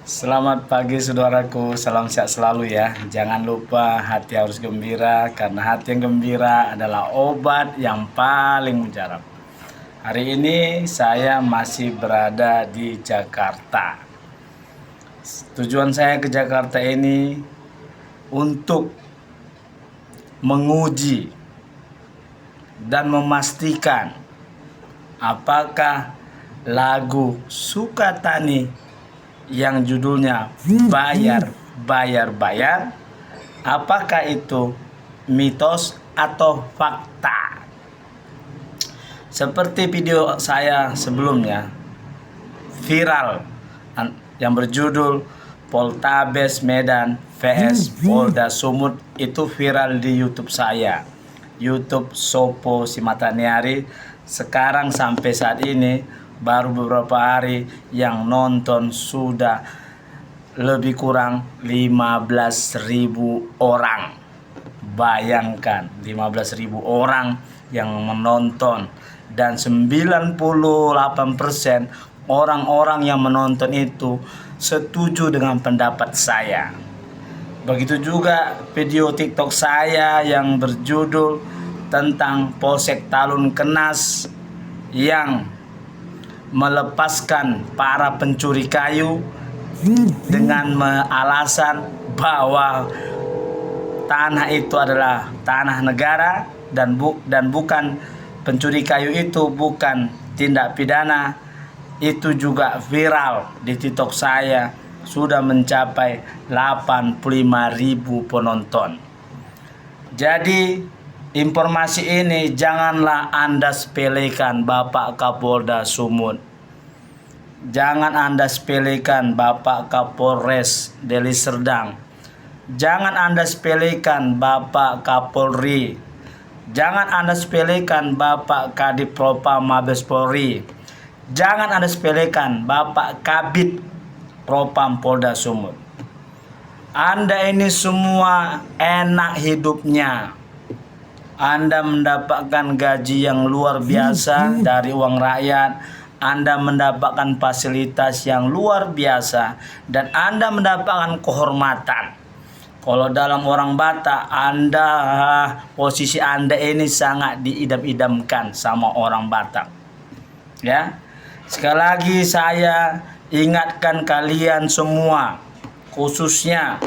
Selamat pagi saudaraku, salam sehat selalu ya. Jangan lupa hati harus gembira karena hati yang gembira adalah obat yang paling mujarab. Hari ini saya masih berada di Jakarta. Tujuan saya ke Jakarta ini untuk menguji dan memastikan apakah lagu Sukatani yang judulnya Bayar, Bayar, Bayar, apakah itu mitos atau fakta? Seperti video saya sebelumnya viral yang berjudul Poltabes Medan vs Polda Sumut, itu viral di YouTube saya, YouTube Sopo Simataniari. Sekarang sampai saat ini baru beberapa hari yang nonton sudah lebih kurang 15.000 orang. Bayangkan 15.000 orang yang menonton, dan 98% orang-orang yang menonton itu setuju dengan pendapat saya. Begitu juga video TikTok saya yang berjudul tentang Polsek Talun Kenas yang melepaskan para pencuri kayu dengan alasan bahwa tanah itu adalah tanah negara dan bukan pencuri kayu itu bukan tindak pidana. Itu juga viral di TikTok saya, sudah mencapai 85.000 penonton. Jadi informasi ini janganlah Anda sepelekan, Bapak Kapolda Sumut. Jangan Anda sepelekan, Bapak Kapolres Deli Serdang. Jangan Anda sepelekan, Bapak Kapolri. Jangan Anda sepelekan, Bapak Kadif Propam Mabes Polri. Jangan Anda sepelekan, Bapak Kabid Propam Polda Sumut. Anda ini semua enak hidupnya. Anda mendapatkan gaji yang luar biasa dari uang rakyat, Anda mendapatkan fasilitas yang luar biasa, dan Anda mendapatkan kehormatan. Kalau dalam orang Batak, posisi Anda ini sangat diidam-idamkan sama orang Batak. Ya, sekali lagi saya ingatkan kalian semua, khususnya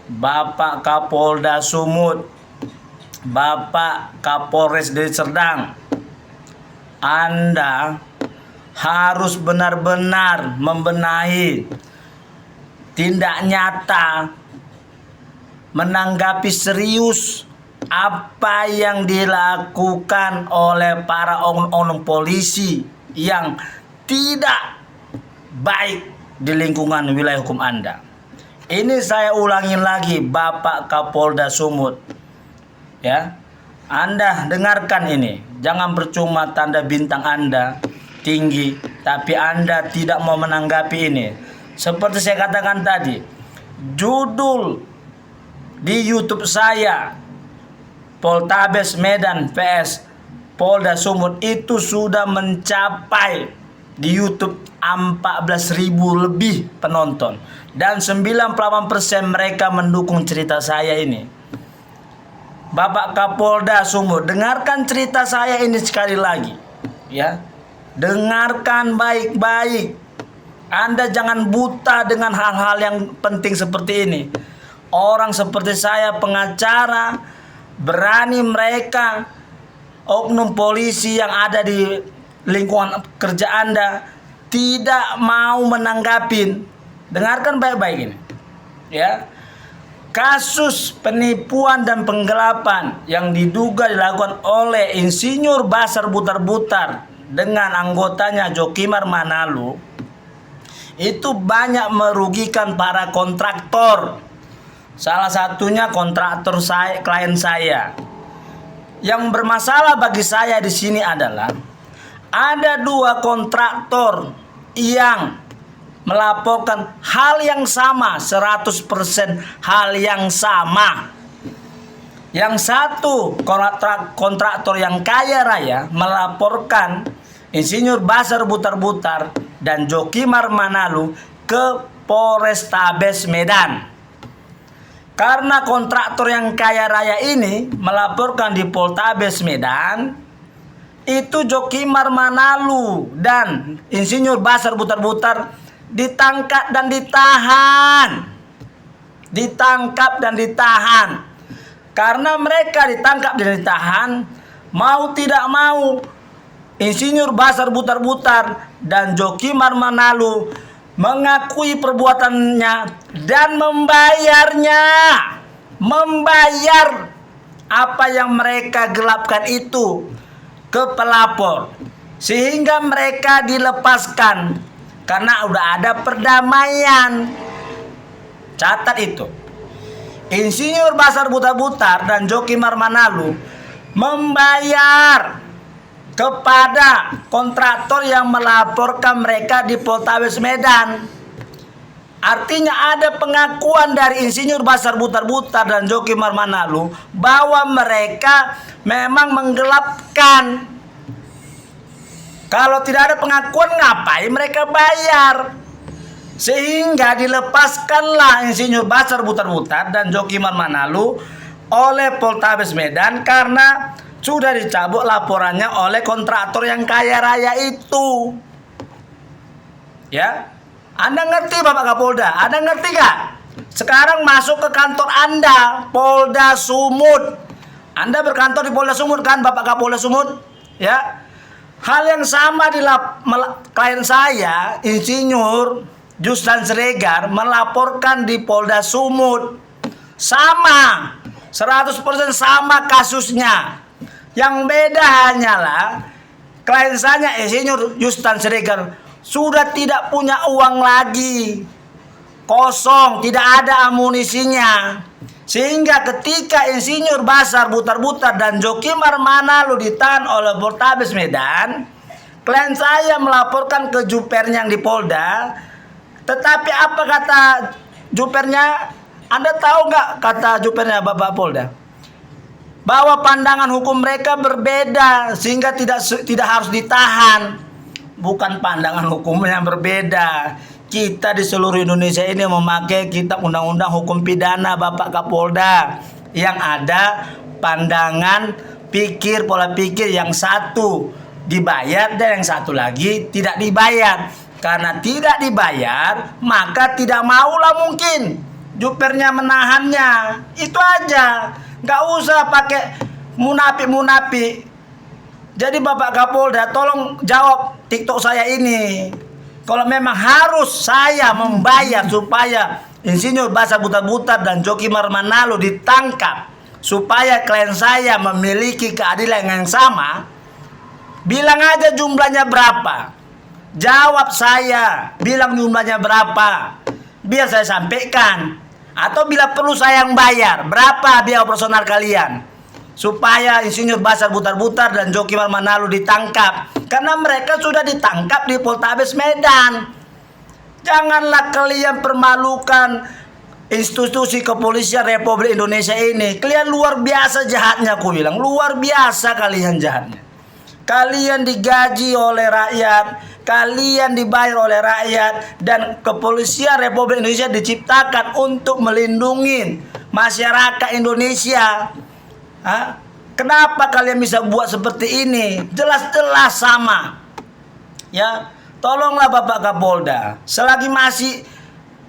Bapak Kapolda Sumut, Bapak Kapolres Deli Serdang, Anda harus benar-benar membenahi tindak nyata, menanggapi serius apa yang dilakukan oleh para oknum polisi yang tidak baik di lingkungan wilayah hukum Anda. Ini saya ulangin lagi, Bapak Kapolda Sumut. Ya, Anda dengarkan ini. Jangan percuma tanda bintang Anda tinggi, tapi Anda tidak mau menanggapi ini. Seperti saya katakan tadi, judul di YouTube saya Poltabes Medan vs Polda Sumut itu sudah mencapai di YouTube 14.000 lebih penonton, dan 98% mereka mendukung cerita saya ini. Bapak Kapolda Sumut, dengarkan cerita saya ini sekali lagi, ya. Dengarkan baik-baik. Anda jangan buta dengan hal-hal yang penting seperti ini. Orang seperti saya, pengacara, berani mereka oknum polisi yang ada di lingkungan kerja Anda tidak mau menanggapin. Dengarkan baik-baik ini, ya. Kasus penipuan dan penggelapan yang diduga dilakukan oleh Insinyur Basar Butar-Butar dengan anggotanya Jokimar Manalu itu banyak merugikan para kontraktor. Salah satunya kontraktor saya, klien saya. Yang bermasalah bagi saya di sini adalah ada 2 kontraktor yang melaporkan hal yang sama, 100% hal yang sama. Yang satu kontraktor yang kaya raya melaporkan Insinyur Basar Butar-Butar dan Jokimar Manalu ke Polrestabes Medan. Karena kontraktor yang kaya raya ini melaporkan di Poltabes Medan, itu Jokimar Manalu dan Insinyur Basar Butar-Butar ditangkap dan ditahan. Ditangkap dan ditahan. Karena mereka ditangkap dan ditahan, mau tidak mau Insinyur Basar Butar-Butar dan Jokimar Manalu mengakui perbuatannya dan membayar apa yang mereka gelapkan itu ke pelapor, sehingga mereka dilepaskan karena udah ada perdamaian. Catat itu, Insinyur Basar Butar-Butar dan Jokimar Manalu membayar kepada kontraktor yang melaporkan mereka di Poltabes Medan. Artinya ada pengakuan dari Insinyur Basar Butar-Butar dan Jokimar Manalu bahwa mereka memang menggelapkan. Kalau tidak ada pengakuan, ngapain mereka bayar? Sehingga dilepaskanlah Insinyur Basar Butar-Butar dan Jokimar Manalu oleh Poltabes Medan karena sudah dicabut laporannya oleh kontraktor yang kaya raya itu. Ya, Anda ngerti Bapak Kapolda? Anda ngerti gak? Sekarang masuk ke kantor Anda, Polda Sumut. Anda berkantor di Polda Sumut kan, Bapak Kapolda Sumut? Ya, hal yang sama di klien saya, Insinyur Justan Siregar, melaporkan di Polda Sumut. Sama, 100% sama kasusnya. Yang beda hanyalah klien saya Insinyur Justan Siregar sudah tidak punya uang lagi, kosong, tidak ada amunisinya. Sehingga ketika Insinyur Basar Butar-Butar dan Jokimar Manalu ditahan oleh Poltabes Medan, klien saya melaporkan ke jupernya yang di Polda. Tetapi apa kata jupernya? Anda tahu nggak kata jupernya Bapak Polda? Bahwa pandangan hukum mereka berbeda sehingga tidak harus ditahan. Bukan pandangan hukum yang berbeda. Kita di seluruh Indonesia ini memakai kitab undang-undang hukum pidana Bapak Kapolda, yang ada pandangan pikir, pola pikir yang satu dibayar dan yang satu lagi tidak dibayar. Karena tidak dibayar, maka tidak maulah mungkin jupernya menahannya. Itu aja. Nggak usah pakai munafik-munafik. Jadi Bapak Kapolda, tolong jawab TikTok saya ini. Kalau memang harus saya membayar supaya Insinyur Basar Butar-Butar dan Jokimar Manalu ditangkap, supaya klien saya memiliki keadilan yang sama, bilang aja jumlahnya berapa. Jawab saya, bilang jumlahnya berapa, biar saya sampaikan. Atau bila perlu saya yang bayar, berapa biaya operasional kalian, supaya Insinyur Basar Butar-Butar dan Jokimar Manalu ditangkap. Karena mereka sudah ditangkap di Poltabes Medan. Janganlah kalian permalukan institusi kepolisian Republik Indonesia ini. Kalian luar biasa jahatnya, aku bilang. Luar biasa kalian jahatnya. Kalian digaji oleh rakyat, kalian dibayar oleh rakyat, dan kepolisian Republik Indonesia diciptakan untuk melindungi masyarakat Indonesia. Hah? Kenapa kalian bisa buat seperti ini? Jelas-jelas sama. Ya, tolonglah Bapak Kapolda, selagi masih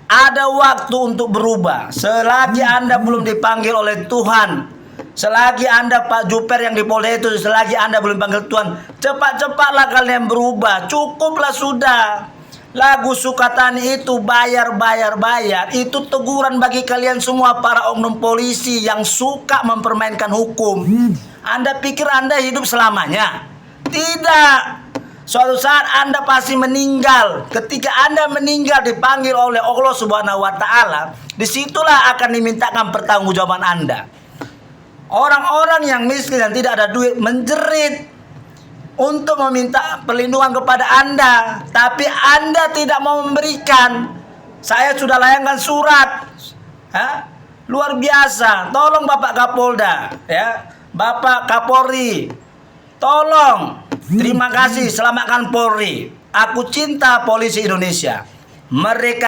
ada waktu untuk berubah, selagi Anda belum dipanggil oleh Tuhan, selagi Anda Pak Juper yang di Polda itu, selagi Anda belum panggil Tuhan, cepat-cepatlah kalian berubah. Cukuplah sudah. Lagu Sukatani itu bayar, itu teguran bagi kalian semua para oknum polisi yang suka mempermainkan hukum. Anda pikir Anda hidup selamanya? Tidak. Suatu saat Anda pasti meninggal. Ketika Anda meninggal dipanggil oleh Allah Subhanahu wa Ta'ala, disitulah akan dimintakan pertanggungjawaban Anda. Orang-orang yang miskin dan tidak ada duit menjerit untuk meminta perlindungan kepada Anda, tapi Anda tidak mau memberikan. Saya sudah layangkan surat. Luar biasa. Tolong Bapak Kapolda, ya, Bapak Kapolri, tolong. Terima kasih, selamatkan Polri. Aku cinta polisi Indonesia. Mereka